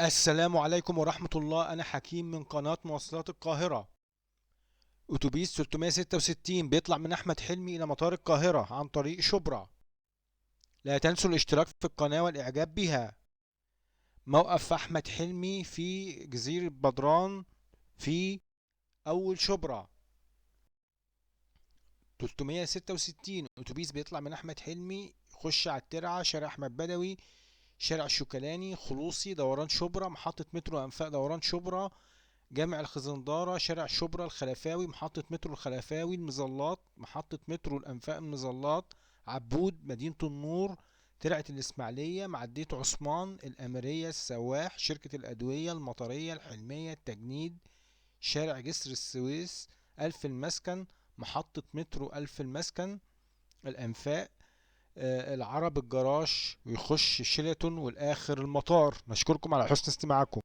السلام عليكم ورحمة الله. أنا حكيم من قناة مواصلات القاهرة. أتوبيس 366 بيطلع من أحمد حلمي إلى مطار القاهرة عن طريق شبرا. لا تنسوا الاشتراك في القناة والإعجاب بها. موقف أحمد حلمي في جزيرة بدران في أول شبرا. 366 أتوبيس بيطلع من أحمد حلمي، يخش على الترعة، شارع أحمد بدوي، شارع الشوكلاني، خلوصي، دوران شبرا، محطة مترو أنفاق دوران شبرا، جامع الخزندارة، شارع شبرا، الخلفاوي، محطة مترو الخلفاوي، المظلات، محطة مترو الأنفاق المظلات، عبود، مدينة النور، ترعة الإسماعيلية، معدية عثمان، الأميرية، السواح، شركة الأدوية، المطرية، الحلمية، التجنيد، شارع جسر السويس، ألف المسكن، محطة مترو ألف المسكن، الأنفاق، العرب، الجراش، ويخش شيراتون، والآخر المطار. نشكركم على حسن استماعكم.